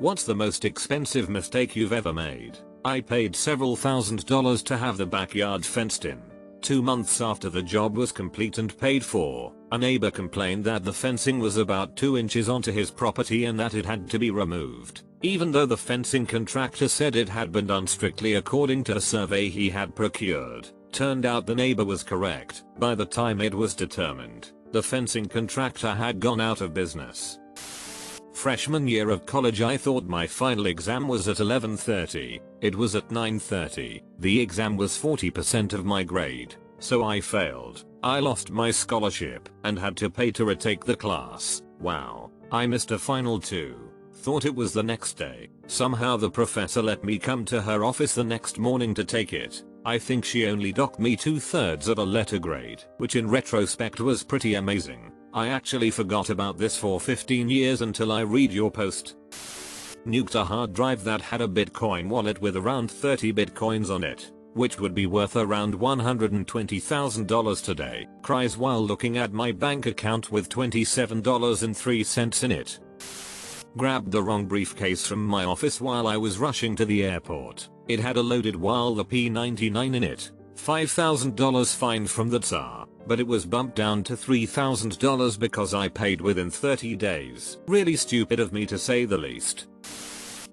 What's the most expensive mistake you've ever made? I paid several $1000s to have the backyard fenced in. 2 months after the job was complete and paid for, a neighbor complained that the fencing was about 2 inches onto his property and that it had to be removed, even though the fencing contractor said it had been done strictly according to a survey he had procured. Turned out the neighbor was correct. By the time it was determined, the fencing contractor had gone out of business. Freshman year of college, I thought my final exam was at 11:30. It was at 9:30. The exam was 40% of my grade, so I failed. I lost my scholarship and had to pay to retake the class. Wow. I missed a final too. Thought it was the next day. Somehow the professor let me come to her office the next morning to take it. I think she only docked me 2/3 of a letter grade, which in retrospect was pretty amazing. I actually forgot about this for 15 years until I read your post. Nuked a hard drive that had a Bitcoin wallet with around 30 Bitcoins on it, which would be worth around $120,000 today. Cries while looking at my bank account with $27.03 in it. Grabbed the wrong briefcase from my office while I was rushing to the airport. It had a loaded while the P99 in it. $5,000 fine from the Tsar, but it was bumped down to $3,000 because I paid within 30 days. Really stupid of me to say the least.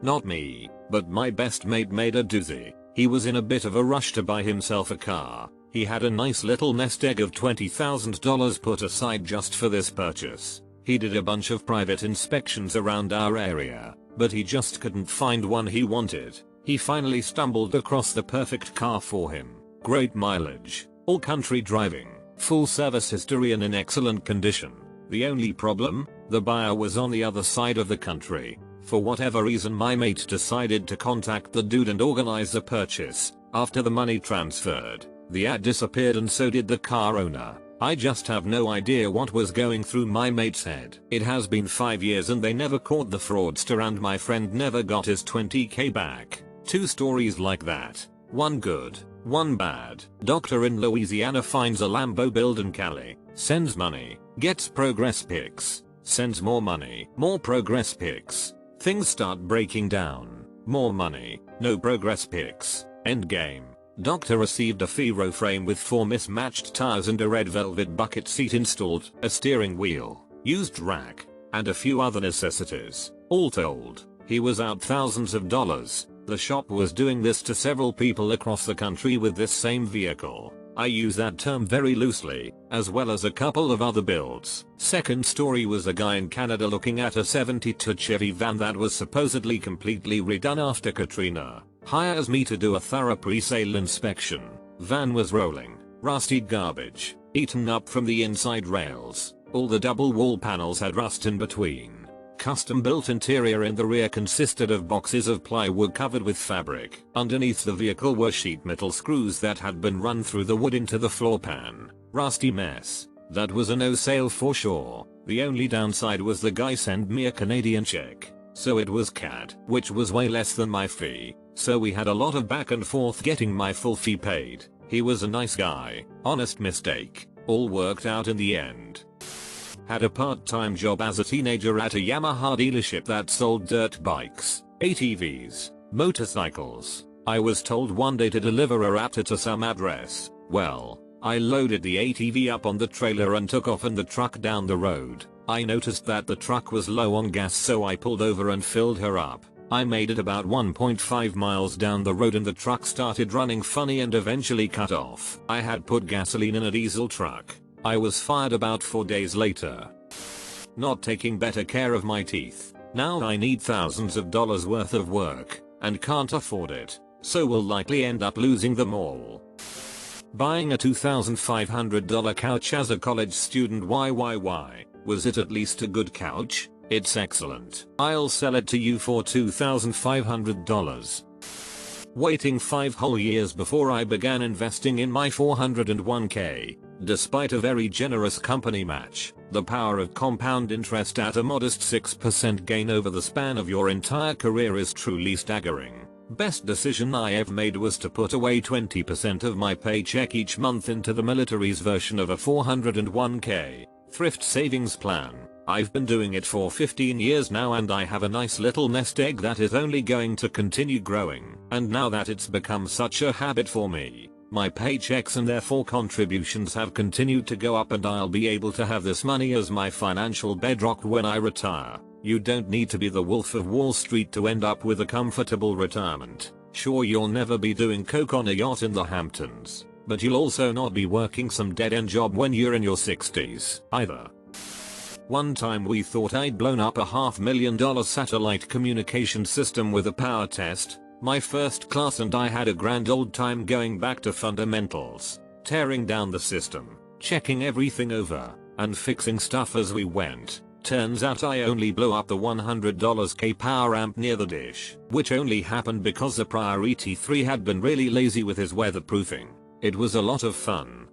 Not me, but my best mate made a doozy. He was in a bit of a rush to buy himself a car. He had a nice little nest egg of $20,000 put aside just for this purchase. He did a bunch of private inspections around our area, but he just couldn't find one he wanted. He finally stumbled across the perfect car for him. Great mileage, all country driving, full service history and in excellent condition. The only problem? The buyer was on the other side of the country. For whatever reason my mate decided to contact the dude and organize the purchase. After the money transferred, the ad disappeared and so did the car owner. I just have no idea what was going through my mate's head. It has been 5 years and they never caught the fraudster and my friend never got his $20,000 back. 2 stories like that. One good, one bad. Doctor in Louisiana finds a Lambo build in Cali, sends money, gets progress pics, sends more money, more progress pics. Things start breaking down. More money, no progress pics. End game. Doctor received a Fero frame with 4 mismatched tires and a red velvet bucket seat installed, a steering wheel, used rack, and a few other necessities. All told, he was out thousands of dollars. The shop was doing this to several people across the country with this same vehicle. I use that term very loosely, as well as a couple of other builds. Second story was a guy in Canada looking at a 72 Chevy van that was supposedly completely redone after Katrina. Hires me to do a thorough pre-sale inspection. Van was rolling, rusty garbage, eaten up from the inside rails. All the double wall panels had rust in between. Custom built interior in the rear consisted of boxes of plywood covered with fabric. Underneath the vehicle were sheet metal screws that had been run through the wood into the floor pan. Rusty mess. That was a no sale for sure. The only downside was the guy sent me a Canadian check. So it was CAD, which was way less than my fee. So we had a lot of back and forth getting my full fee paid. He was a nice guy. Honest mistake. All worked out in the end. Had a part-time job as a teenager at a Yamaha dealership that sold dirt bikes, ATVs, motorcycles. I was told one day to deliver a Raptor to some address. Well, I loaded the ATV up on the trailer and took off in the truck down the road. I noticed that the truck was low on gas, so I pulled over and filled her up. I made it about 1.5 miles down the road and the truck started running funny and eventually cut off. I had put gasoline in a diesel truck. I was fired about 4 days later. Not taking better care of my teeth. Now I need thousands of dollars worth of work and can't afford it, so will likely end up losing them all. Buying a $2,500 couch as a college student. Why? Was it at least a good couch? It's excellent. I'll sell it to you for $2,500. Waiting 5 whole years before I began investing in my 401k. Despite a very generous company match, the power of compound interest at a modest 6% gain over the span of your entire career is truly staggering. Best decision I ever made was to put away 20% of my paycheck each month into the military's version of a 401k thrift savings plan. I've been doing it for 15 years now and I have a nice little nest egg that is only going to continue growing. And now that it's become such a habit for me, my paychecks and therefore contributions have continued to go up and I'll be able to have this money as my financial bedrock when I retire. You don't need to be the Wolf of Wall Street to end up with a comfortable retirement. Sure, you'll never be doing coke on a yacht in the Hamptons, but you'll also not be working some dead-end job when you're in your 60s either. One time we thought I'd blown up a $500,000 satellite communication system with a power test. My first class and I had a grand old time going back to fundamentals, tearing down the system, checking everything over, and fixing stuff as we went. Turns out I only blew up the $100K power amp near the dish, which only happened because the prior ET3 had been really lazy with his weatherproofing. It was a lot of fun.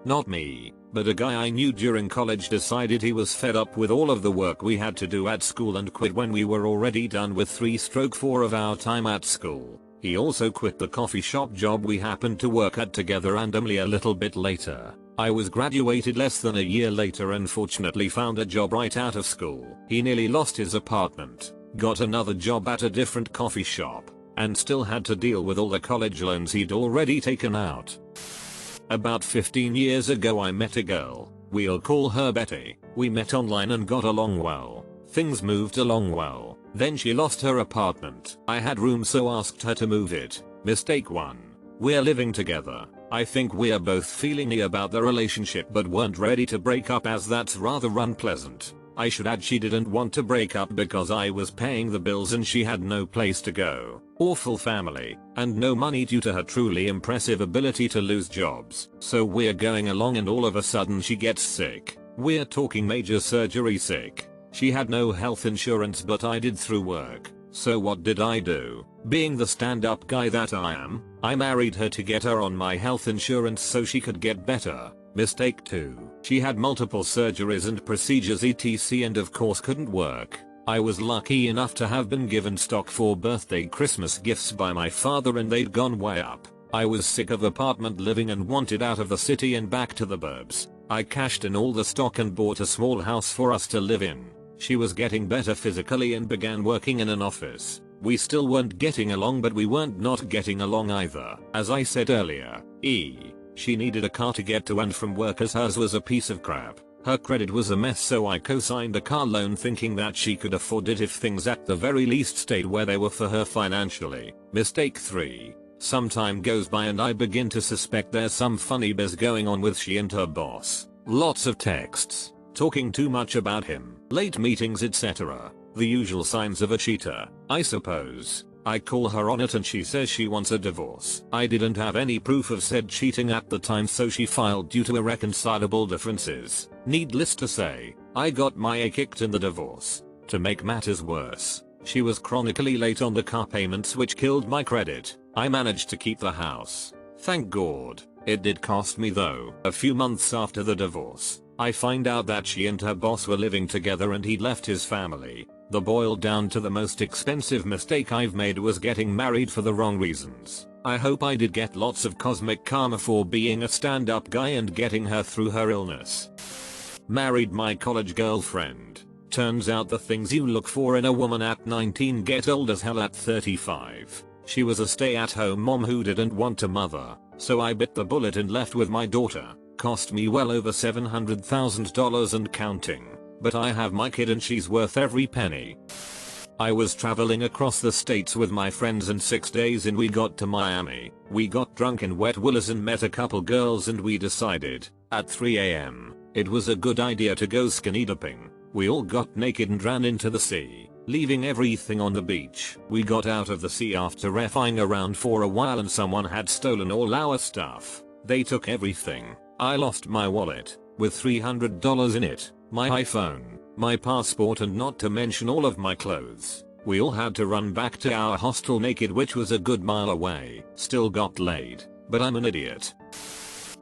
Not me, but a guy I knew during college decided he was fed up with all of the work we had to do at school and quit when we were already done with 3/4 of our time at school. He also quit the coffee shop job we happened to work at together, and only a little bit later, I was graduated less than a year later and fortunately found a job right out of school. He nearly lost his apartment, got another job at a different coffee shop, and still had to deal with all the college loans he'd already taken out. About 15 years ago I met a girl, we'll call her Betty. We met online and got along well. Things moved along well. Then she lost her apartment. I had room so asked her to move it. Mistake 1. We're living together. I think we're both feeling about the relationship but weren't ready to break up as that's rather unpleasant. I should add she didn't want to break up because I was paying the bills and she had no place to go, awful family, and no money due to her truly impressive ability to lose jobs. So we're going along and all of a sudden she gets sick. We're talking major surgery sick. She had no health insurance but I did through work. So what did I do? Being the stand-up guy that I am, I married her to get her on my health insurance so she could get better. Mistake 2. She had multiple surgeries and procedures etc and of course couldn't work. I was lucky enough to have been given stock for birthday Christmas gifts by my father and they'd gone way up. I was sick of apartment living and wanted out of the city and back to the burbs. I cashed in all the stock and bought a small house for us to live in. She was getting better physically and began working in an office. We still weren't getting along but we weren't not getting along either. As I said earlier, she needed a car to get to and from work as hers was a piece of crap. Her credit was a mess so I co-signed a car loan thinking that she could afford it if things at the very least stayed where they were for her financially. Mistake 3. Some time goes by and I begin to suspect there's some funny biz going on with she and her boss. Lots of texts, talking too much about him, late meetings etc. The usual signs of a cheater, I suppose. I call her on it and she says she wants a divorce. I didn't have any proof of said cheating at the time so she filed due to irreconcilable differences. Needless to say, I got my A kicked in the divorce. To make matters worse, she was chronically late on the car payments which killed my credit. I managed to keep the house. Thank God. It did cost me though. A few months after the divorce, I find out that she and her boss were living together and he'd left his family. The boiled down to the most expensive mistake I've made was getting married for the wrong reasons. I hope I did get lots of cosmic karma for being a stand-up guy and getting her through her illness. Married my college girlfriend. Turns out the things you look for in a woman at 19 get old as hell at 35. She was a stay-at-home mom who didn't want to mother, so I bit the bullet and left with my daughter. Cost me well over $700,000 and counting. But I have my kid and she's worth every penny. I was traveling across the states with my friends and 6 days in we got to Miami. We got drunk in Wet Willis and met a couple girls and we decided, at 3 AM, it was a good idea to go skinny dipping. We all got naked and ran into the sea, leaving everything on the beach. We got out of the sea after refing around for a while and someone had stolen all our stuff. They took everything. I lost my wallet, with $300 in it. My iPhone, my passport and not to mention all of my clothes. We all had to run back to our hostel naked which was a good mile away. Still got laid, but I'm an idiot.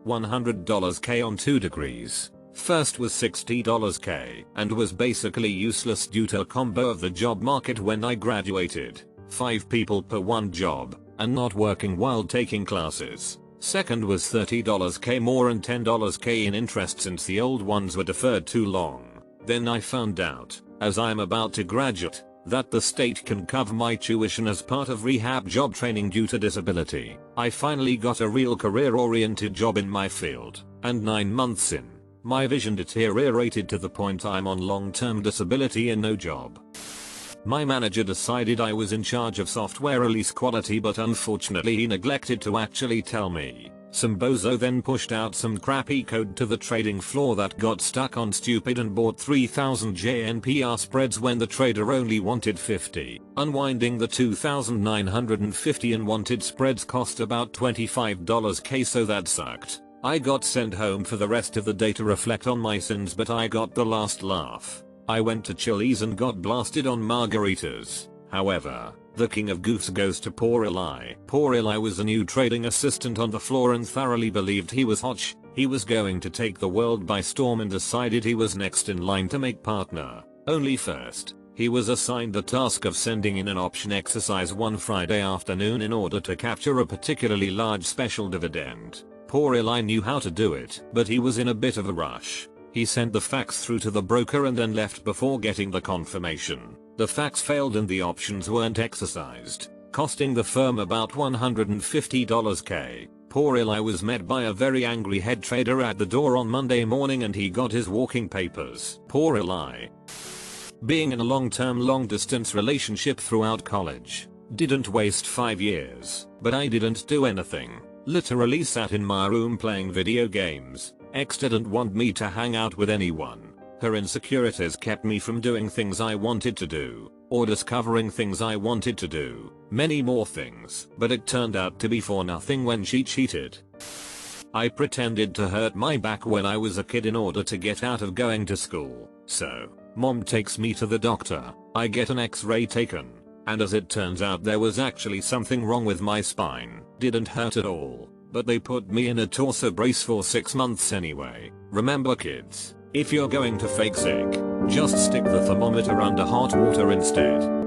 $100 K on 2 degrees. First was $60 K and was basically useless due to a combo of the job market when I graduated. 5 people per one job and not working while taking classes. Second was $30 K more and $10 K in interest since the old ones were deferred too long. Then I found out, as I'm about to graduate, that the state can cover my tuition as part of rehab job training due to disability. I finally got a real career-oriented job in my field, and 9 months in, my vision deteriorated to the point I'm on long-term disability and no job. My manager decided I was in charge of software release quality, but unfortunately he neglected to actually tell me. Some bozo then pushed out some crappy code to the trading floor that got stuck on stupid and bought 3,000 JNPR spreads when the trader only wanted 50. Unwinding the 2,950 unwanted spreads cost about $25k, so that sucked. I got sent home for the rest of the day to reflect on my sins, but I got the last laugh. I went to Chili's and got blasted on margaritas. However, the king of goofs goes to poor Eli. Poor Eli was a new trading assistant on the floor and thoroughly believed he was hot. He was going to take the world by storm and decided he was next in line to make partner. Only first, he was assigned the task of sending in an option exercise one Friday afternoon in order to capture a particularly large special dividend. Poor Eli knew how to do it, but he was in a bit of a rush. He sent the fax through to the broker and then left before getting the confirmation. The fax failed and the options weren't exercised, costing the firm about $150k. Poor Eli was met by a very angry head trader at the door on Monday morning and he got his walking papers. Poor Eli. Being in a long-term long-distance relationship throughout college. Didn't waste 5 years, but I didn't do anything. Literally sat in my room playing video games. Ex didn't want me to hang out with anyone. Her insecurities kept me from doing things I wanted to do, or discovering things I wanted to do, many more things, but it turned out to be for nothing when she cheated. I pretended to hurt my back when I was a kid in order to get out of going to school, so, mom takes me to the doctor, I get an x-ray taken, and as it turns out there was actually something wrong with my spine. Didn't hurt at all, but they put me in a torso brace for 6 months anyway. Remember kids, if you're going to fake sick, just stick the thermometer under hot water instead.